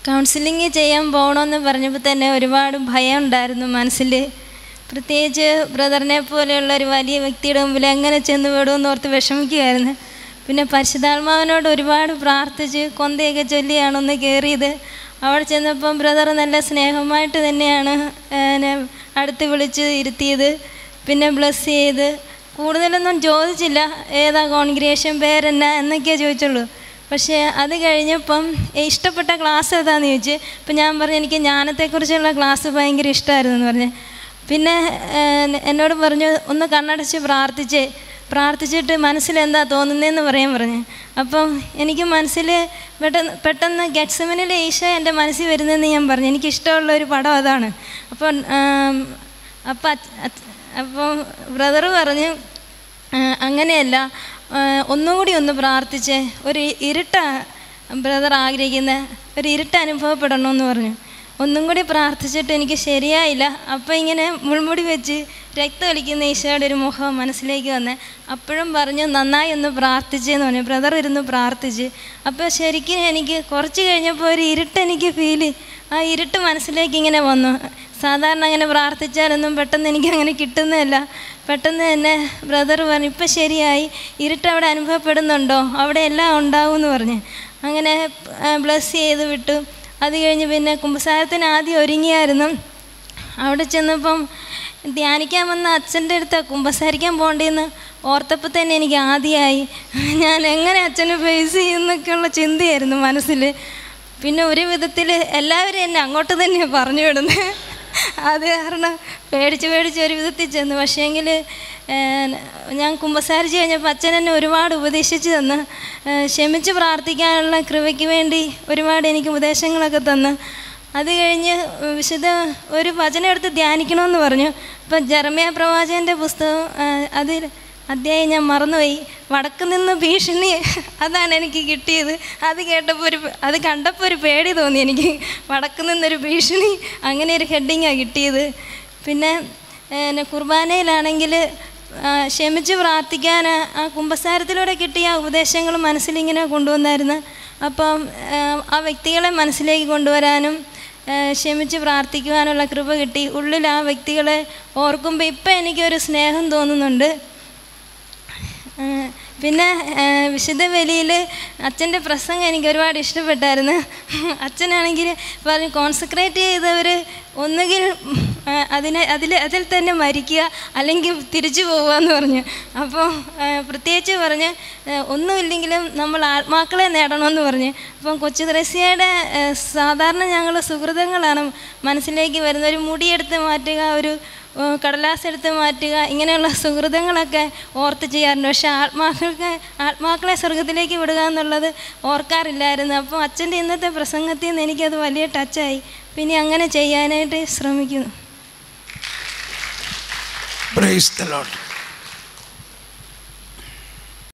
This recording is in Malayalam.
കൗൺസിലിംഗ് ചെയ്യാൻ പോകണമെന്ന് പറഞ്ഞപ്പോൾ തന്നെ ഒരുപാട് ഭയം ഉണ്ടായിരുന്നു മനസ്സിൽ. പ്രത്യേകിച്ച് ബ്രദറിനെ പോലെയുള്ള ഒരു വലിയ വ്യക്തിയുടെ മുമ്പിൽ എങ്ങനെ ചെന്ന് വിടുമെന്ന് ഓർത്ത് വിഷമിക്കുകയായിരുന്നു. പിന്നെ പരിശുദ്ധാത്മാവിനോട് ഒരുപാട് പ്രാർത്ഥിച്ച് കൊന്തയൊക്കെ ചൊല്ലിയാണ് ഒന്ന് കയറിയത്. അവിടെ ചെന്നപ്പം ബ്രദർ നല്ല സ്നേഹമായിട്ട് തന്നെയാണ് എന്നെ അടുത്ത് വിളിച്ച് ഇരുത്തിയത്. പിന്നെ ബ്ലസ് ചെയ്ത് കൂടുതലൊന്നും ചോദിച്ചില്ല, ഏതാ കോൺഗ്രിഗേഷൻ പേരെന്നാ എന്നൊക്കെയാണ് ചോദിച്ചുള്ളൂ. പക്ഷേ അത് കഴിഞ്ഞപ്പം ഇഷ്ടപ്പെട്ട ക്ലാസ് ഏതാണെന്ന് ചോദിച്ചു. അപ്പം ഞാൻ പറഞ്ഞു എനിക്ക് ജ്ഞാനത്തെക്കുറിച്ചുള്ള ക്ലാസ് ഭയങ്കര ഇഷ്ടമായിരുന്നു എന്ന് പറഞ്ഞു. പിന്നെ എന്നോട് പറഞ്ഞു ഒന്ന് കണ്ണടച്ച് പ്രാർത്ഥിച്ചിട്ട് മനസ്സിലെന്താ തോന്നുന്നതെന്ന് പറയാൻ പറഞ്ഞു. അപ്പം എനിക്ക് മനസ്സിൽ പെട്ടെന്ന് ഗെത്സമനിലെ ഈശോ എൻ്റെ മനസ്സിൽ വരുന്നതെന്ന് ഞാൻ പറഞ്ഞു. എനിക്കിഷ്ടമുള്ളൊരു പടം അതാണ്. അപ്പം ബ്രദർ പറഞ്ഞു അങ്ങനെയല്ല, ഒന്നുകൂടി ഒന്ന് പ്രാർത്ഥിച്ച് ഒരു ബ്രദർ ആഗ്രഹിക്കുന്ന ഒരു ഇരുട്ട് അനുഭവപ്പെടണമെന്ന് പറഞ്ഞു. ഒന്നും കൂടി പ്രാർത്ഥിച്ചിട്ട് എനിക്ക് ശരിയായില്ല. അപ്പം ഇങ്ങനെ മുൾമുടി വെച്ച് രക്തമൊലിക്കുന്ന ഈശോയുടെ ഒരു മുഖം മനസ്സിലേക്ക് വന്നേ. അപ്പോഴും പറഞ്ഞു നന്നായി ഒന്ന് പ്രാർത്ഥിച്ചെന്ന് പറഞ്ഞു. ബ്രദർ ഇരുന്ന് പ്രാർത്ഥിച്ച്. അപ്പോൾ ശരിക്കും എനിക്ക് കുറച്ച് കഴിഞ്ഞപ്പോൾ ഒരു ഇരുട്ട് എനിക്ക് ആ ഇരുട്ട് മനസ്സിലേക്ക് ഇങ്ങനെ വന്നു. സാധാരണ അങ്ങനെ പ്രാർത്ഥിച്ചാലൊന്നും പെട്ടെന്ന് എനിക്കങ്ങനെ കിട്ടുന്നതല്ല. പെട്ടെന്ന് തന്നെ ബ്രദർ പറഞ്ഞു ഇപ്പം ശരിയായി, ഇരുട്ട് അവിടെ അനുഭവപ്പെടുന്നുണ്ടോ, അവിടെ എല്ലാം ഉണ്ടാവും എന്ന് പറഞ്ഞ് അങ്ങനെ ബ്ലസ് ചെയ്ത് വിട്ടു. അത് കഴിഞ്ഞ് പിന്നെ കുമ്പസാരത്തിന് ആദ്യം ഒരുങ്ങിയായിരുന്നു. അവിടെ ചെന്നപ്പം ധ്യാനിക്കാൻ വന്ന അച്ഛൻ്റെ അടുത്ത് കുമ്പസാരിക്കാൻ പോകേണ്ടതെന്ന് ഓർത്തപ്പോൾ തന്നെ എനിക്ക് ആദ്യമായി ഞാൻ എങ്ങനെ അച്ഛനെ ഫേസ് ചെയ്യുന്നൊക്കെയുള്ള ചിന്തയായിരുന്നു മനസ്സിൽ. പിന്നെ ഒരു വിധത്തിൽ എല്ലാവരും എന്നെ അങ്ങോട്ട് തന്നെയാണ് പറഞ്ഞു വിടുന്നത്. അത് കാരണം പേടിച്ച് ഒരു വിധത്തിൽ ചെന്നു. പക്ഷേങ്കിൽ ഞാൻ കുമ്പസാരിച്ച് കഴിഞ്ഞപ്പോൾ അച്ഛൻ എന്നെ ഒരുപാട് ഉപദേശിച്ച് തന്ന്, ക്ഷമിച്ച് പ്രാർത്ഥിക്കാനുള്ള കൃപയ്ക്ക് വേണ്ടി ഒരുപാട് എനിക്ക് ഉപദേശങ്ങളൊക്കെ തന്ന്. അത് കഴിഞ്ഞ് ഒരു വചനം എടുത്ത് ധ്യാനിക്കണമെന്ന് പറഞ്ഞു. അപ്പം ജെറമ്യാ പ്രവാചകൻ്റെ പുസ്തകം അതിൽ അധ്യായം ഞാൻ മറന്നുപോയി. വടക്ക് നിന്ന് ഭീഷണി, അതാണ് എനിക്ക് കിട്ടിയത്. അത് കണ്ടപ്പോൾ ഒരു പേടി തോന്നി എനിക്ക്. വടക്ക് നിന്നൊരു ഭീഷണി, അങ്ങനെ ഒരു ഹെഡിങ്ങാണ് കിട്ടിയത്. പിന്നെ കുർബാനയിലാണെങ്കിൽ ക്ഷമിച്ച് പ്രാർത്ഥിക്കാൻ ആ കുമ്പസാരത്തിലൂടെ കിട്ടിയ ഉപദേശങ്ങൾ മനസ്സിലിങ്ങനെ കൊണ്ടുവന്നായിരുന്നു. അപ്പം ആ വ്യക്തികളെ മനസ്സിലേക്ക് കൊണ്ടുവരാനും ക്ഷമിച്ച് പ്രാർത്ഥിക്കുവാനുള്ള കൃപ കിട്ടി. ഉള്ളിൽ ആ വ്യക്തികളെ ഓർക്കുമ്പോൾ ഇപ്പം എനിക്കൊരു സ്നേഹം തോന്നുന്നുണ്ട്. പിന്നെ വിശുദ്ധ ബലിയിൽ അച്ഛൻ്റെ പ്രസംഗം എനിക്ക് ഒരുപാട് ഇഷ്ടപ്പെട്ടായിരുന്നു. അച്ഛനാണെങ്കിൽ പറഞ്ഞു കോൺസെൻട്രേറ്റ് ചെയ്തവർ ഒന്നുകിൽ അതിൽ തന്നെ മരിക്കുക അല്ലെങ്കിൽ തിരിച്ചു പോകുക എന്ന് പറഞ്ഞു. അപ്പോൾ പ്രത്യേകിച്ച് പറഞ്ഞ് ഒന്നുമില്ലെങ്കിലും നമ്മൾ ആത്മാക്കളെ നേടണമെന്ന് പറഞ്ഞ്. അപ്പം കൊച്ചു ത്രേസ്യയുടെ സാധാരണ ഞങ്ങൾ സുഹൃതങ്ങളാണ് മനസ്സിലേക്ക് വരുന്നത്. ഒരു മുടിയെടുത്ത് മാറ്റുക, ഒരു കടലാസ് എടുത്ത് മാറ്റുക, ഇങ്ങനെയുള്ള സുഹൃതങ്ങളൊക്കെ ഓർത്ത് ചെയ്യാറുണ്ട്. പക്ഷേ ആത്മാക്കളെ സ്വർഗത്തിലേക്ക് വിടുക എന്നുള്ളത് ഓർക്കാറില്ലായിരുന്നു. അപ്പോൾ അച്ഛൻ്റെ ഇന്നത്തെ പ്രസംഗത്തിൽ നിന്ന് എനിക്കത് വലിയ ടച്ചായി. പിന്നെ അങ്ങനെ ചെയ്യാനായിട്ട് ശ്രമിക്കുന്നു. Praise the Lord.